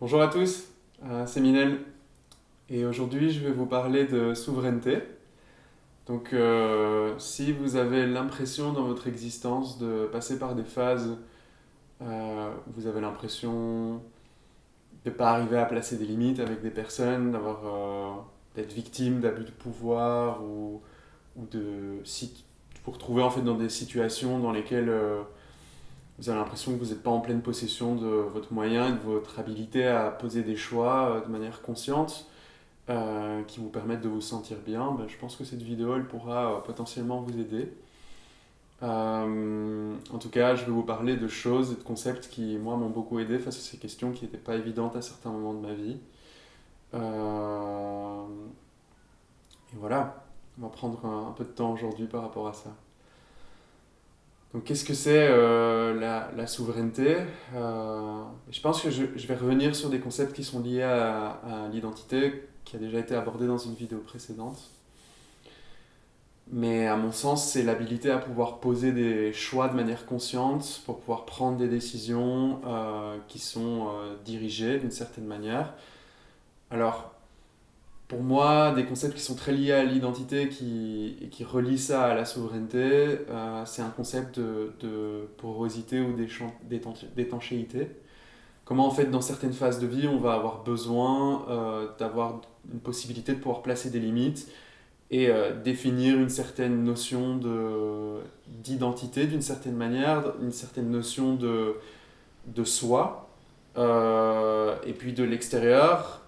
Bonjour à tous, c'est Minel et aujourd'hui je vais vous parler de souveraineté. Si vous avez l'impression dans votre existence de passer par des phases où vous avez l'impression de ne pas arriver à placer des limites avec des personnes, d'être victime d'abus de pouvoir ou vous retrouver en fait dans des situations dans lesquelles vous avez l'impression que vous n'êtes pas en pleine possession de votre moyen et de votre habilité à poser des choix de manière consciente, qui vous permettent de vous sentir bien, ben, je pense que cette vidéo elle pourra potentiellement vous aider. En tout cas, je vais vous parler de choses et de concepts qui, moi, m'ont beaucoup aidé face à ces questions qui n'étaient pas évidentes à certains moments de ma vie. Euh, et voilà, on va prendre un peu de temps aujourd'hui par rapport à ça. Donc, qu'est-ce que c'est la souveraineté? Je pense que je vais revenir sur des concepts qui sont liés à l'identité, qui a déjà été abordé dans une vidéo précédente. Mais à mon sens, c'est l'habilité à pouvoir poser des choix de manière consciente pour pouvoir prendre des décisions qui sont dirigées d'une certaine manière. Alors, pour moi, des concepts qui sont très liés à l'identité et qui relient ça à la souveraineté, c'est un concept de porosité ou d'étanchéité. Comment en fait dans certaines phases de vie on va avoir besoin d'avoir une possibilité de pouvoir placer des limites et définir une certaine notion d'identité d'une certaine manière, une certaine notion de soi, et puis de l'extérieur,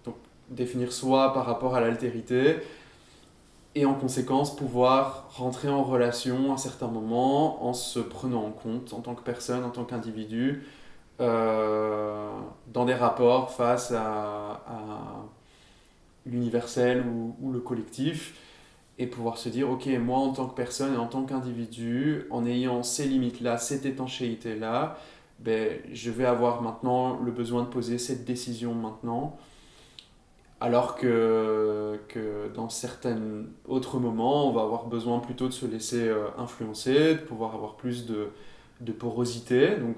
donc définir soi par rapport à l'altérité, et en conséquence pouvoir rentrer en relation à certains moments en se prenant en compte en tant que personne, en tant qu'individu, dans des rapports face à l'universel ou le collectif, et pouvoir se dire, ok, moi en tant que personne et en tant qu'individu, en ayant ces limites-là, cette étanchéité-là, ben, je vais avoir maintenant le besoin de poser cette décision maintenant, alors que dans certains autres moments, on va avoir besoin plutôt de se laisser influencer, de pouvoir avoir plus de porosité, donc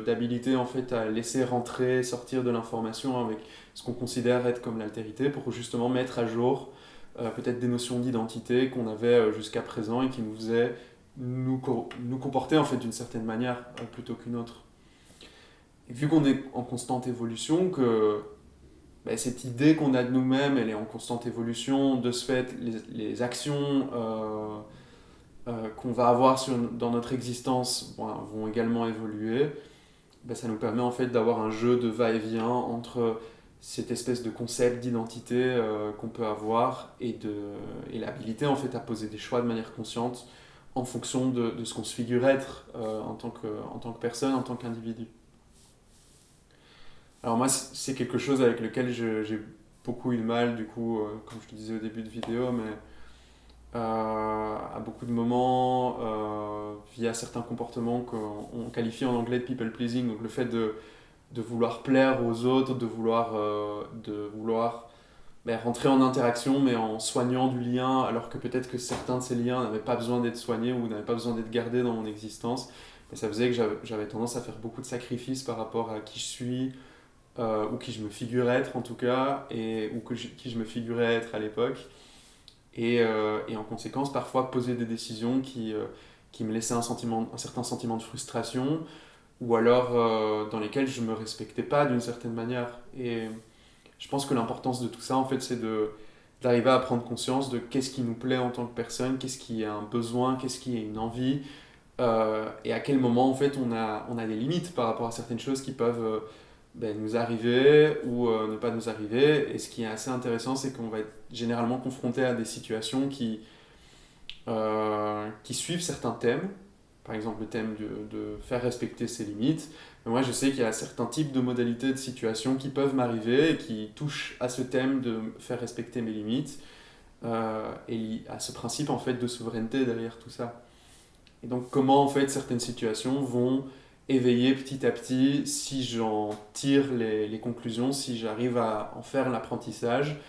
d'habilité en fait à laisser rentrer, sortir de l'information avec ce qu'on considère être comme l'altérité pour justement mettre à jour peut-être des notions d'identité qu'on avait jusqu'à présent et qui nous faisaient nous comporter en fait d'une certaine manière plutôt qu'une autre. Et vu qu'on est en constante évolution, que ben, cette idée qu'on a de nous-mêmes, elle est en constante évolution, de ce fait, les actions qu'on va avoir dans notre existence vont également évoluer, ben, ça nous permet en fait d'avoir un jeu de va-et-vient entre cette espèce de concept d'identité qu'on peut avoir et l'habilité en fait à poser des choix de manière consciente en fonction de ce qu'on se figure être en tant que personne, en tant qu'individu. Alors moi, c'est quelque chose avec lequel j'ai beaucoup eu de mal, du coup, comme je le disais au début de vidéo, mais à beaucoup de moments, via certains comportements qu'on qualifie en anglais de people pleasing, donc le fait de vouloir plaire aux autres, de vouloir ben, rentrer en interaction, mais en soignant du lien, alors que peut-être que certains de ces liens n'avaient pas besoin d'être soignés ou n'avaient pas besoin d'être gardés dans mon existence. Mais ça faisait que j'avais tendance à faire beaucoup de sacrifices par rapport à qui je suis, ou qui je me figurais être en tout cas, qui je me figurais être à l'époque. Et en conséquence, parfois poser des décisions qui me laissaient un certain sentiment de frustration, ou alors dans lesquelles je ne me respectais pas d'une certaine manière. Et je pense que l'importance de tout ça, en fait, d'arriver à prendre conscience de qu'est-ce qui nous plaît en tant que personne, qu'est-ce qui est un besoin, qu'est-ce qui est une envie, et à quel moment, en fait, on a des limites par rapport à certaines choses qui peuvent ben, nous arriver ou ne pas nous arriver. Et ce qui est assez intéressant, c'est qu'on va être généralement confronté à des situations qui suivent certains thèmes. Par exemple, le thème de faire respecter ses limites. Mais moi, je sais qu'il y a certains types de modalités de situations qui peuvent m'arriver et qui touchent à ce thème de faire respecter mes limites, et à ce principe en fait de souveraineté derrière tout ça. Et donc, comment en fait certaines situations vont éveiller petit à petit, si j'en tire les conclusions, si j'arrive à en faire l'apprentissage,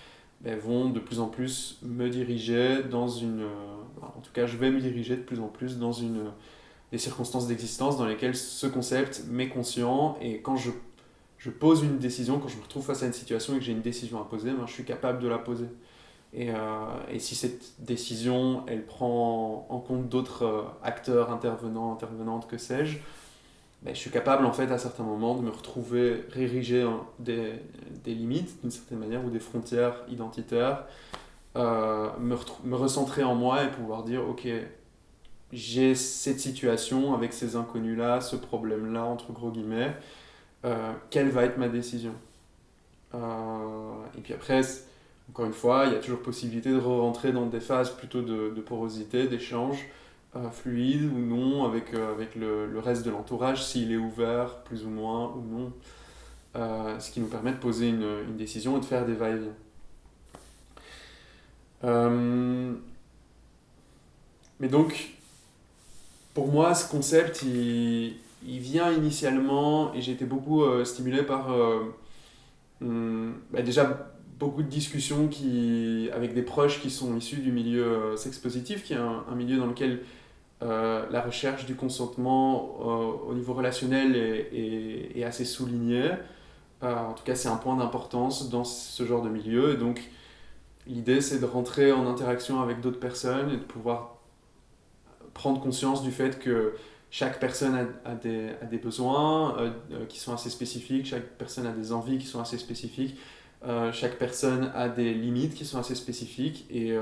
ben, vont de plus en plus me diriger dans en tout cas, je vais me diriger de plus en plus dans des circonstances d'existence dans lesquelles ce concept m'est conscient, et quand je pose une décision, quand je me retrouve face à une situation et que j'ai une décision à poser, je suis capable de la poser. Et si cette décision, elle prend en compte d'autres acteurs, intervenants, intervenantes, que sais-je, je suis capable en fait à certains moments de me retrouver réériger des limites d'une certaine manière ou des frontières identitaires, me recentrer en moi et pouvoir dire ok, j'ai cette situation avec ces inconnus là, ce problème là entre gros guillemets, quelle va être ma décision. Et puis après, encore une fois, il y a toujours possibilité de re-rentrer dans des phases plutôt de porosité, d'échange fluide ou non avec le reste de l'entourage, s'il est ouvert plus ou moins ou non, ce qui nous permet de poser une décision et de faire des va-et-vient. Mais donc, pour moi, ce concept, il vient initialement, et j'ai été beaucoup stimulé par déjà beaucoup de discussions avec des proches qui sont issus du milieu sexe positif, qui est un milieu dans lequel la recherche du consentement au niveau relationnel est assez soulignée. En tout cas, c'est un point d'importance dans ce genre de milieu. Et donc, l'idée, c'est de rentrer en interaction avec d'autres personnes et de pouvoir prendre conscience du fait que chaque personne a des besoins qui sont assez spécifiques, chaque personne a des envies qui sont assez spécifiques, chaque personne a des limites qui sont assez spécifiques. Et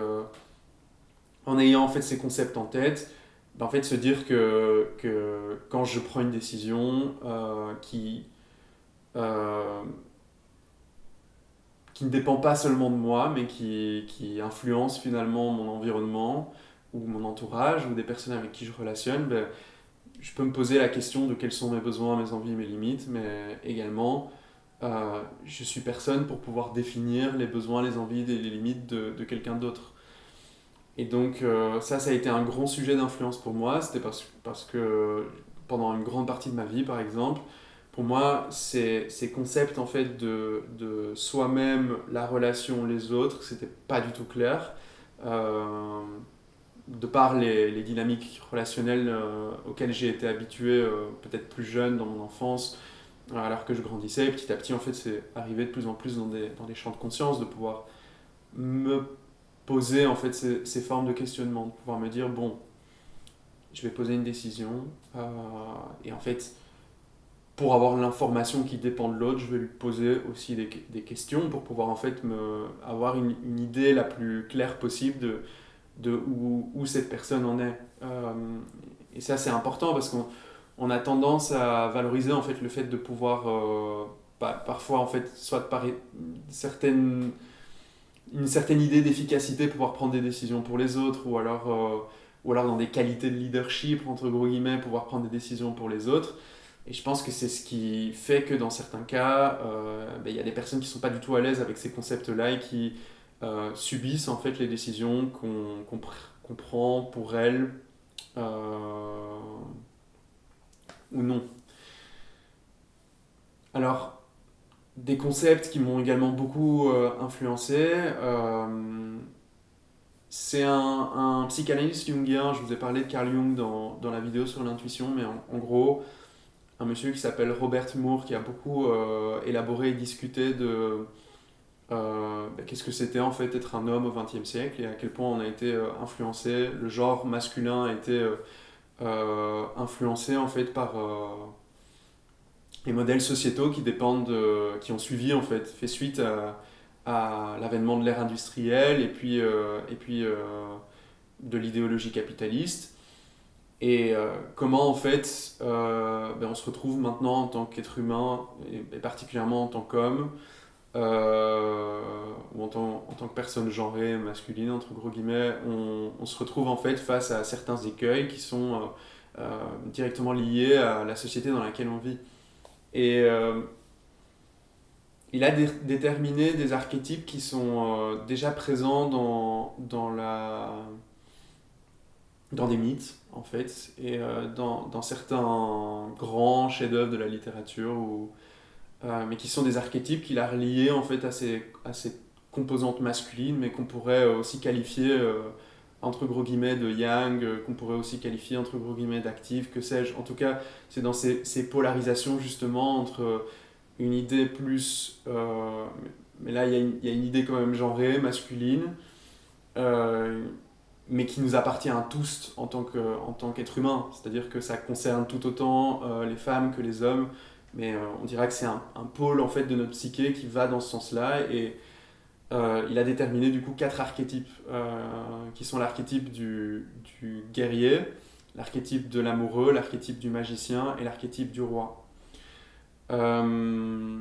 en ayant en fait ces concepts en tête, en fait se dire que quand je prends une décision euh, qui ne dépend pas seulement de moi, mais qui influence finalement mon environnement ou mon entourage ou des personnes avec qui je relationne, je peux me poser la question de quels sont mes besoins, mes envies, mes limites, mais également, je suis personne pour pouvoir définir les besoins, les envies et les limites de quelqu'un d'autre. Et donc ça a été un grand sujet d'influence pour moi. C'était parce que pendant une grande partie de ma vie, par exemple, pour moi, ces concepts en fait de soi-même, la relation, les autres, c'était pas du tout clair. Euh, de par les dynamiques relationnelles auxquelles j'ai été habitué peut-être plus jeune dans mon enfance, alors que je grandissais, et petit à petit, en fait, c'est arrivé de plus en plus dans des champs de conscience, de pouvoir me poser en fait ces formes de questionnement, de pouvoir me dire bon, je vais poser une décision et en fait pour avoir l'information qui dépend de l'autre, je vais lui poser aussi des questions pour pouvoir en fait avoir une idée la plus claire possible de où cette personne en est. Et ça c'est important parce qu'on a tendance à valoriser en fait le fait de pouvoir parfois en fait soit par une certaine idée d'efficacité pour pouvoir prendre des décisions pour les autres ou alors dans des qualités de leadership entre gros guillemets pouvoir prendre des décisions pour les autres. Et je pense que c'est ce qui fait que dans certains cas y a des personnes qui ne sont pas du tout à l'aise avec ces concepts là et qui subissent en fait les décisions qu'on prend pour elles ou non. Alors des concepts qui m'ont également beaucoup influencé. C'est un psychanalyste jungien, je vous ai parlé de Carl Jung dans la vidéo sur l'intuition, mais en gros, un monsieur qui s'appelle Robert Moore, qui a beaucoup élaboré et discuté de qu'est-ce que c'était en fait être un homme au XXe siècle et à quel point on a été influencé, le genre masculin a été influencé en fait par les modèles sociétaux qui ont suivi en fait suite à l'avènement de l'ère industrielle et puis de l'idéologie capitaliste et comment en fait on se retrouve maintenant en tant qu'être humain et particulièrement en tant qu'homme ou en tant que personne genrée masculine entre gros guillemets on se retrouve en fait face à certains écueils qui sont directement liés à la société dans laquelle on vit. Et il a déterminé des archétypes qui sont déjà présents dans des mythes, en fait, et dans certains grands chefs-d'œuvre de la littérature, mais qui sont des archétypes qu'il a reliés en fait, à ces composantes masculines, mais qu'on pourrait aussi qualifier entre gros guillemets de yang, qu'on pourrait aussi qualifier entre gros guillemets d'actif, que sais-je. En tout cas, c'est dans ces polarisations justement entre une idée plus... mais là, il y a une idée quand même genrée, masculine, euh, mais qui nous appartient à tous en tant qu'être humain. C'est-à-dire que ça concerne tout autant les femmes que les hommes, mais on dira que c'est un pôle en fait de notre psyché qui va dans ce sens-là, et il a déterminé du coup 4 archétypes, qui sont l'archétype du guerrier, l'archétype de l'amoureux, l'archétype du magicien et l'archétype du roi. Euh,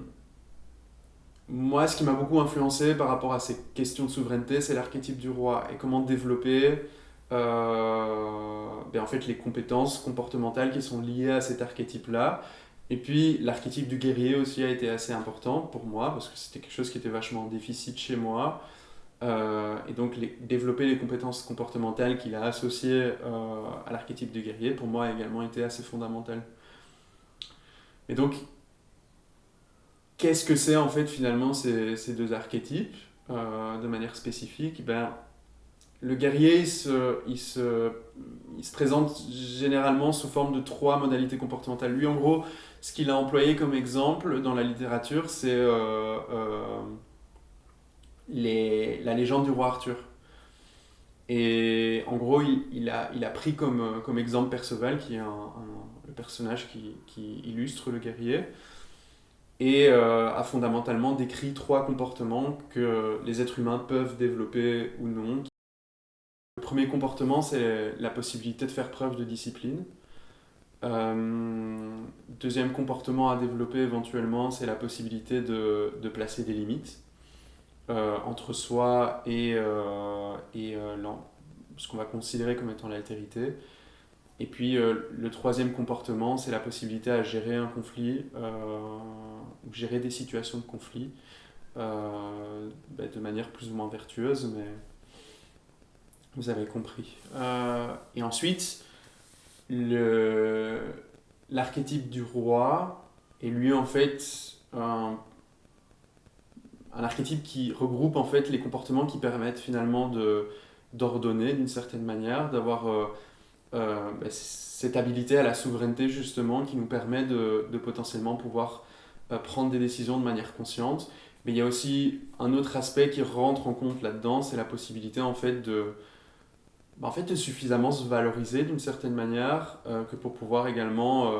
Moi, ce qui m'a beaucoup influencé par rapport à ces questions de souveraineté, c'est l'archétype du roi et comment développer en fait, les compétences comportementales qui sont liées à cet archétype-là. Et puis, l'archétype du guerrier aussi a été assez important pour moi parce que c'était quelque chose qui était vachement en déficit chez moi. Et donc, développer les compétences comportementales qu'il a associées à l'archétype du guerrier, pour moi, a également été assez fondamental. Et donc, qu'est-ce que c'est en fait finalement ces 2 archétypes de manière spécifique? Ben, le guerrier, il se présente généralement sous forme de 3 modalités comportementales. Lui, en gros, ce qu'il a employé comme exemple dans la littérature, c'est la légende du roi Arthur. Et en gros, il a pris comme exemple Perceval, qui est le personnage qui illustre le guerrier, et a fondamentalement décrit 3 comportements que les êtres humains peuvent développer ou non. Le premier comportement, c'est la possibilité de faire preuve de discipline. Deuxième comportement à développer éventuellement, c'est la possibilité de placer des limites entre soi et ce qu'on va considérer comme étant l'altérité. Et puis le troisième comportement, c'est la possibilité à gérer un conflit ou gérer des situations de conflit de manière plus ou moins vertueuse, mais vous avez compris. Et ensuite, l'archétype du roi est lui en fait un archétype qui regroupe en fait les comportements qui permettent finalement d'ordonner d'une certaine manière, d'avoir cette habilité à la souveraineté justement qui nous permet de potentiellement pouvoir prendre des décisions de manière consciente. Mais il y a aussi un autre aspect qui rentre en compte là-dedans, c'est la possibilité en fait de suffisamment se valoriser d'une certaine manière, que pour pouvoir également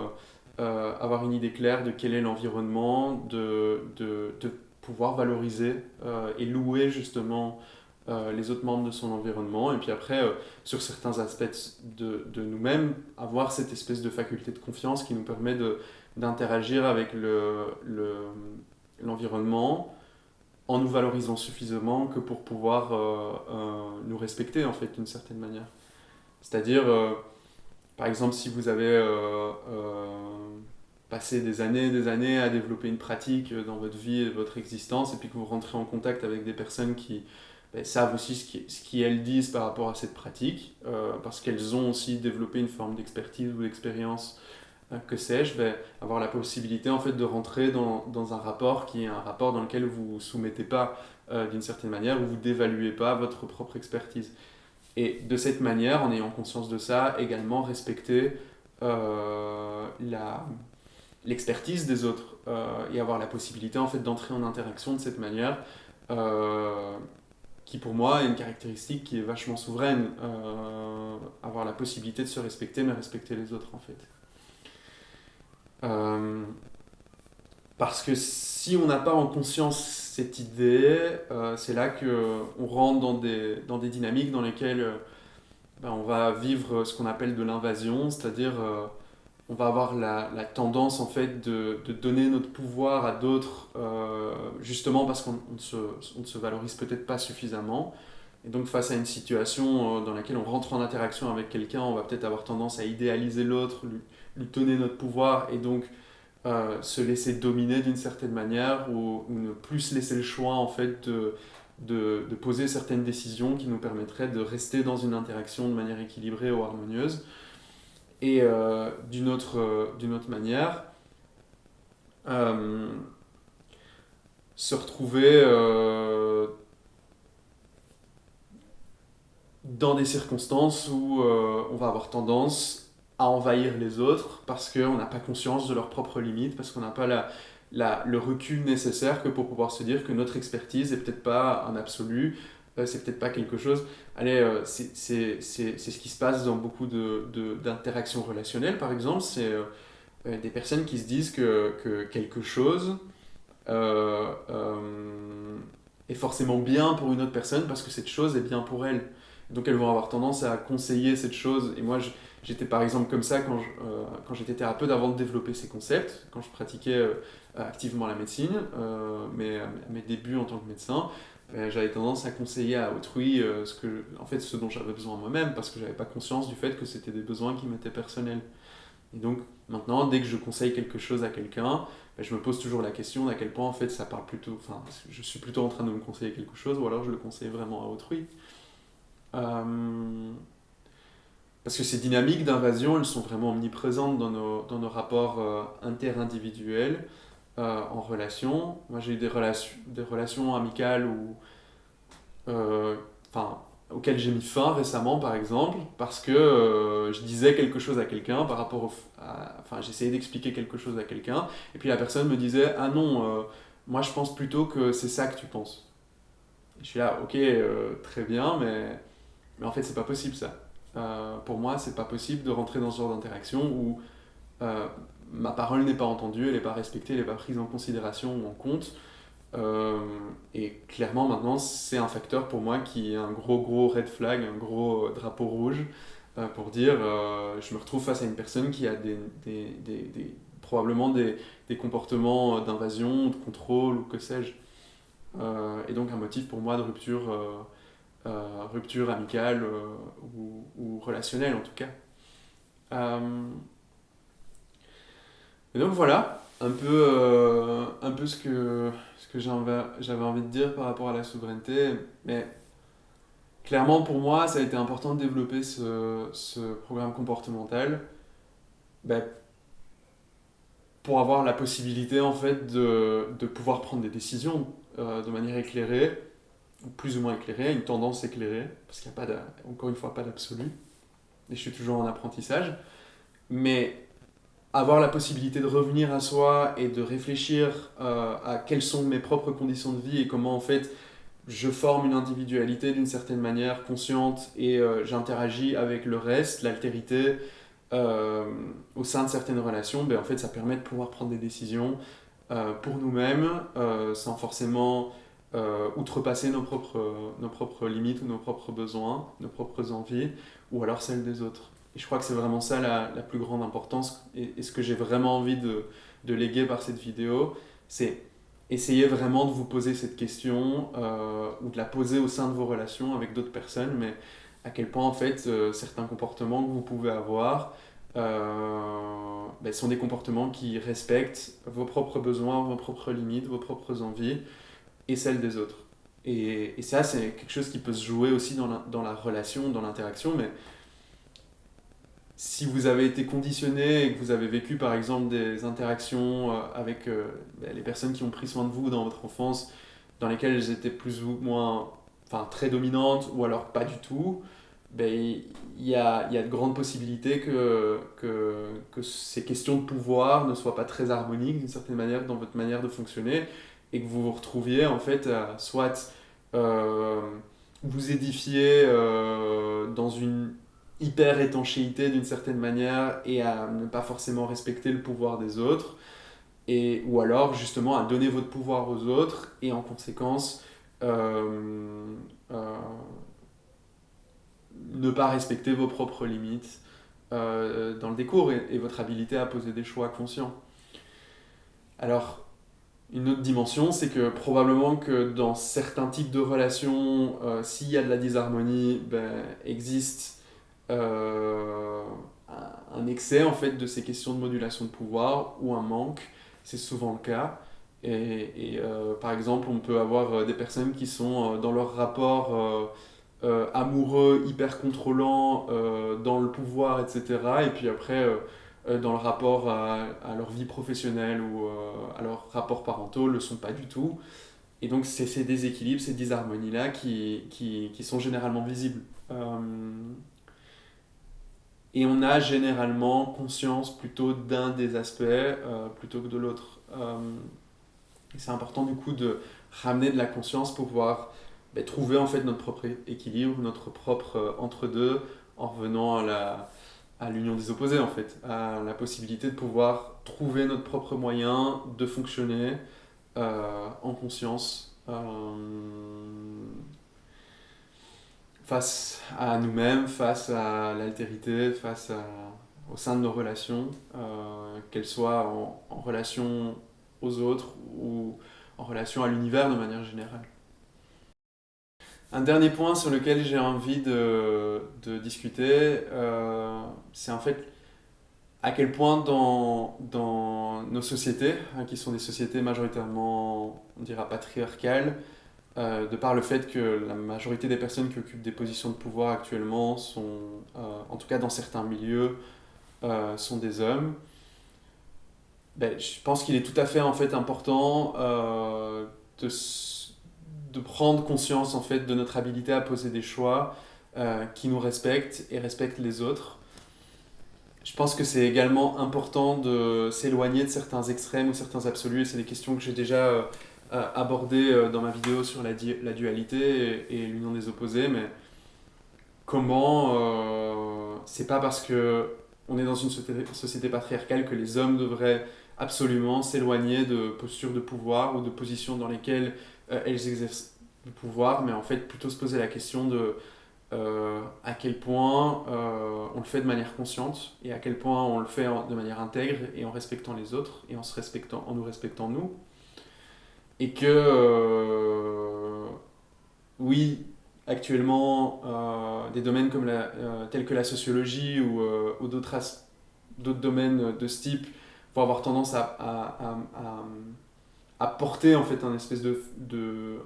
avoir une idée claire de quel est l'environnement, de pouvoir valoriser et louer justement les autres membres de son environnement, et puis après, sur certains aspects de nous-mêmes, avoir cette espèce de faculté de confiance qui nous permet d'interagir avec l'environnement en nous valorisant suffisamment que pour pouvoir nous respecter en fait d'une certaine manière. C'est-à-dire, par exemple, si vous avez passé des années à développer une pratique dans votre vie et votre existence, et puis que vous rentrez en contact avec des personnes qui savent aussi ce qu'elles disent par rapport à cette pratique, parce qu'elles ont aussi développé une forme d'expertise ou d'expérience, que sais-je, avoir la possibilité en fait de rentrer dans un rapport qui est un rapport dans lequel vous ne vous soumettez pas d'une certaine manière, où vous ne dévaluez pas votre propre expertise. Et de cette manière, en ayant conscience de ça, également respecter l'expertise des autres et avoir la possibilité en fait d'entrer en interaction de cette manière, qui pour moi est une caractéristique qui est vachement souveraine, avoir la possibilité de se respecter mais respecter les autres en fait. Euh, Parce que si on n'a pas en conscience cette idée, c'est là qu'on rentre dans des dynamiques dans lesquelles on va vivre ce qu'on appelle de l'invasion, c'est-à-dire on va avoir la tendance en fait de donner notre pouvoir à d'autres, justement parce on ne se valorise peut-être pas suffisamment. Et donc face à une situation dans laquelle on rentre en interaction avec quelqu'un, on va peut-être avoir tendance à idéaliser l'autre, lui donner notre pouvoir, et donc se laisser dominer d'une certaine manière, ou ne plus se laisser le choix en fait de poser certaines décisions qui nous permettraient de rester dans une interaction de manière équilibrée ou harmonieuse. Et d'une autre manière, euh, se retrouver dans des circonstances où on va avoir tendance à envahir les autres parce qu'on n'a pas conscience de leurs propres limites, parce qu'on n'a pas le recul nécessaire que pour pouvoir se dire que notre expertise est peut-être pas un absolu, c'est peut-être pas quelque chose. Allez, c'est ce qui se passe dans beaucoup d'interactions relationnelles, par exemple. C'est des personnes qui se disent que quelque chose euh, euh, est forcément bien pour une autre personne parce que cette chose est bien pour elle. Donc elles vont avoir tendance à conseiller cette chose. Et moi, j'étais par exemple comme ça quand j'étais thérapeute avant de développer ces concepts, quand je pratiquais activement la médecine, à mes débuts en tant que médecin. J'avais tendance à conseiller à autrui en fait, ce dont j'avais besoin moi-même parce que j'avais pas conscience du fait que c'était des besoins qui m'étaient personnels. Et donc maintenant, dès que je conseille quelque chose à quelqu'un, je me pose toujours la question d'à quel point en fait ça parle plutôt, enfin, je suis plutôt en train de me conseiller quelque chose ou alors je le conseille vraiment à autrui. Euh, Parce que ces dynamiques d'invasion, elles sont vraiment omniprésentes dans nos rapports interindividuels, en relation. Moi, j'ai eu des relations amicales euh, enfin, auxquelles j'ai mis fin récemment, par exemple, parce que je disais quelque chose à quelqu'un par rapport enfin, j'essayais d'expliquer quelque chose à quelqu'un, et puis la personne me disait, ah non, moi je pense plutôt que c'est ça que tu penses. Et je suis là, ok, très bien, mais en fait, c'est pas possible ça. Pour moi, c'est pas possible de rentrer dans ce genre d'interaction où euh, ma parole n'est pas entendue, elle n'est pas respectée, elle n'est pas prise en considération ou en compte. Euh, et clairement, maintenant, c'est un facteur pour moi qui est un gros red flag, un gros drapeau rouge pour dire je me retrouve face à une personne qui a probablement des comportements d'invasion, de contrôle ou que sais-je. Et donc, un motif pour moi de rupture amicale ou relationnelle en tout cas. Et donc voilà, un peu ce que j'avais envie de dire par rapport à la souveraineté. Mais clairement pour moi, ça a été important de développer ce programme comportemental ben, pour avoir la possibilité en fait de pouvoir prendre des décisions de manière éclairée, ou plus ou moins éclairée, une tendance éclairée, parce qu'il n'y a pas encore une fois pas d'absolu, et je suis toujours en apprentissage. Mais avoir la possibilité de revenir à soi et de réfléchir à quelles sont mes propres conditions de vie et comment en fait je forme une individualité d'une certaine manière consciente et j'interagis avec le reste, l'altérité euh, au sein de certaines relations, ben, en fait ça permet de pouvoir prendre des décisions pour nous-mêmes sans forcément outrepasser nos propres limites ou nos propres besoins, nos propres envies ou alors celles des autres. Et je crois que c'est vraiment ça la plus grande importance et ce que j'ai vraiment envie de léguer par cette vidéo, c'est essayer vraiment de vous poser cette question ou de la poser au sein de vos relations avec d'autres personnes, mais à quel point en fait certains comportements que vous pouvez avoir sont des comportements qui respectent vos propres besoins, vos propres limites, vos propres envies et celles des autres. Et ça, c'est quelque chose qui peut se jouer aussi dans la relation, dans l'interaction, mais si vous avez été conditionné et que vous avez vécu par exemple des interactions avec les personnes qui ont pris soin de vous dans votre enfance, dans lesquelles elles étaient plus ou moins, enfin très dominantes ou alors pas du tout, ben, il y a de grandes possibilités que ces questions de pouvoir ne soient pas très harmoniques d'une certaine manière dans votre manière de fonctionner et que vous vous retrouviez en fait à soit euh, vous édifier dans une hyper étanchéité d'une certaine manière et à ne pas forcément respecter le pouvoir des autres ou alors justement à donner votre pouvoir aux autres et en conséquence euh, euh, ne pas respecter vos propres limites dans le décours et votre habilité à poser des choix conscients. Alors, une autre dimension, c'est que probablement que dans certains types de relations, s'il y a de la disharmonie, ben, existe euh, un excès en fait de ces questions de modulation de pouvoir ou un manque, c'est souvent le cas. Par exemple, on peut avoir des personnes qui sont dans leur rapport amoureux, hyper contrôlants, dans le pouvoir, etc. Et puis après, dans le rapport à leur vie professionnelle ou à leurs rapports parentaux, le sont pas du tout. Et donc, c'est ces déséquilibres, ces disharmonies-là qui sont généralement visibles. Et on a généralement conscience plutôt d'un des aspects plutôt que de l'autre. Et c'est important du coup de ramener de la conscience pour pouvoir trouver en fait notre propre équilibre, notre propre entre-deux, en revenant à l'union des opposés en fait, à la possibilité de pouvoir trouver notre propre moyen de fonctionner en conscience face à nous-mêmes, face à l'altérité, au sein de nos relations, qu'elles soient en relation aux autres ou en relation à l'univers de manière générale. Un dernier point sur lequel j'ai envie de discuter, c'est en fait à quel point dans nos sociétés, hein, qui sont des sociétés majoritairement, on dira, patriarcales, de par le fait que la majorité des personnes qui occupent des positions de pouvoir actuellement sont, en tout cas dans certains milieux, sont des hommes, je pense qu'il est tout à fait en fait important de, de prendre conscience en fait de notre habilité à poser des choix qui nous respectent et respectent les autres. Je pense que c'est également important de s'éloigner de certains extrêmes ou certains absolus, et c'est des questions que j'ai déjà abordées dans ma vidéo sur la dualité et l'union des opposés, mais comment c'est pas parce que on est dans une société patriarcale que les hommes devraient absolument s'éloigner de postures de pouvoir ou de positions dans lesquelles elles exercent le pouvoir, mais en fait plutôt se poser la question de à quel point on le fait de manière consciente et à quel point on le fait de manière intègre et en respectant les autres et en nous respectant nous. Et que oui, actuellement, des domaines tels que la sociologie ou d'autres domaines de ce type vont avoir tendance à porter en fait un espèce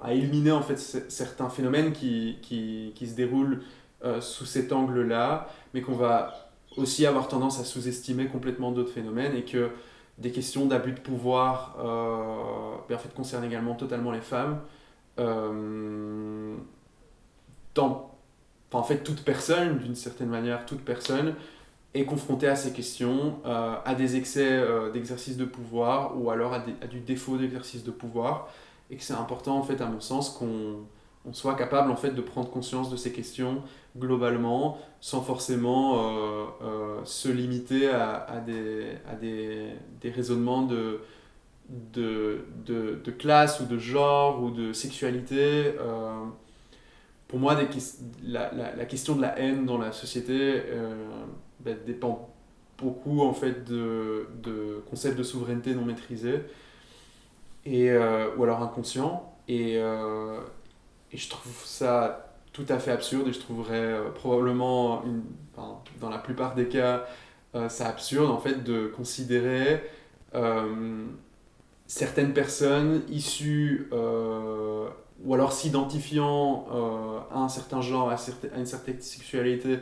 à éliminer en fait certains phénomènes qui se déroulent sous cet angle-là, mais qu'on va aussi avoir tendance à sous-estimer complètement d'autres phénomènes et que des questions d'abus de pouvoir en fait, concernent également totalement les femmes. Euh, en fait, toute personne, d'une certaine manière, toute personne est confrontée à ces questions, à des excès d'exercice de pouvoir ou alors à du défaut d'exercice de pouvoir, et que c'est important, en fait, à mon sens, qu'on soit capable en fait, de prendre conscience de ces questions globalement, sans forcément se limiter des raisonnements de classe ou de genre ou de sexualité. Pour moi, la question de la haine dans la société dépend beaucoup en fait de concepts de souveraineté non maîtrisés ou alors inconscients. Et je trouve ça tout à fait absurde et je trouverais probablement, dans la plupart des cas, ça absurde en fait de considérer euh, certaines personnes issues ou alors s'identifiant à un certain genre, à une certaine sexualité,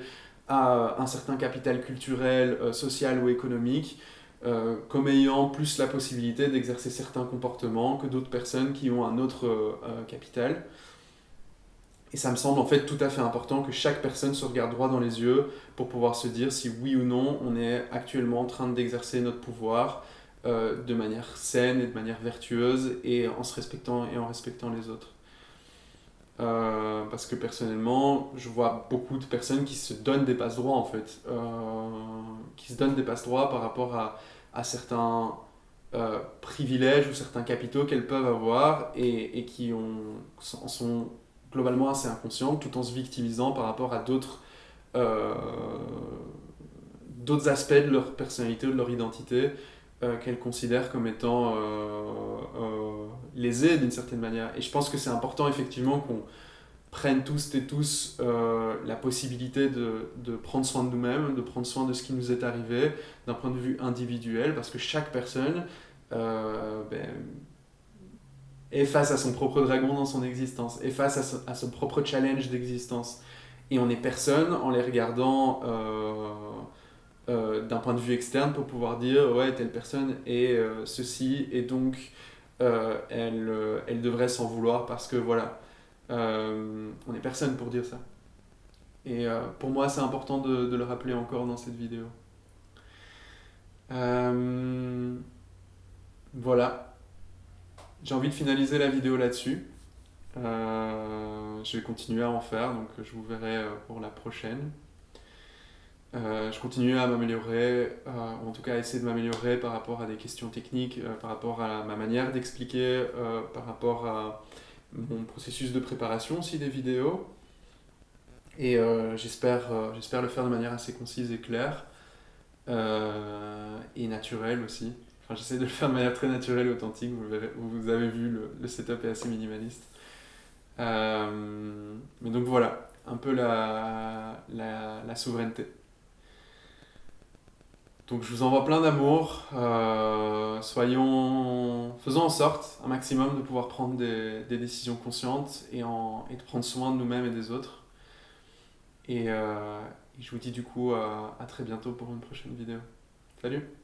à un certain capital culturel, social ou économique, comme ayant plus la possibilité d'exercer certains comportements que d'autres personnes qui ont un autre capital. Et ça me semble en fait tout à fait important que chaque personne se regarde droit dans les yeux pour pouvoir se dire si oui ou non on est actuellement en train d'exercer notre pouvoir de manière saine et de manière vertueuse et en se respectant et en respectant les autres. Parce que personnellement, je vois beaucoup de personnes qui se donnent des passe-droits en fait, qui se donnent des passe-droits par rapport à certains privilèges ou certains capitaux qu'elles peuvent avoir et qui en sont globalement assez inconscientes tout en se victimisant par rapport à euh, d'autres aspects de leur personnalité ou de leur identité qu'elles considèrent comme étant lésés d'une certaine manière. Et je pense que c'est important effectivement qu'on prenne tous et tous la possibilité de prendre soin de nous-mêmes, de prendre soin de ce qui nous est arrivé d'un point de vue individuel, parce que chaque personne est face à son propre dragon dans son existence, est face à son propre challenge d'existence. Et on n'est personne en les regardant d'un point de vue externe pour pouvoir dire ouais telle personne est ceci et donc elle devrait s'en vouloir parce que voilà on n'est personne pour dire ça et pour moi c'est important de le rappeler encore dans cette vidéo. Voilà, j'ai envie de finaliser la vidéo là-dessus. Je vais continuer à en faire, donc je vous verrai pour la prochaine. Je continue à m'améliorer, ou en tout cas à essayer de m'améliorer par rapport à des questions techniques, par rapport à ma manière d'expliquer, par rapport à mon processus de préparation aussi des vidéos. Et j'espère le faire de manière assez concise et claire, et naturelle aussi. Enfin, j'essaie de le faire de manière très naturelle et authentique, vous, le verrez, vous avez vu, le setup est assez minimaliste. Mais donc voilà, un peu la souveraineté. Donc je vous envoie plein d'amour. Faisons en sorte un maximum de pouvoir prendre des décisions conscientes et de prendre soin de nous-mêmes et des autres. Et je vous dis du coup à très bientôt pour une prochaine vidéo. Salut!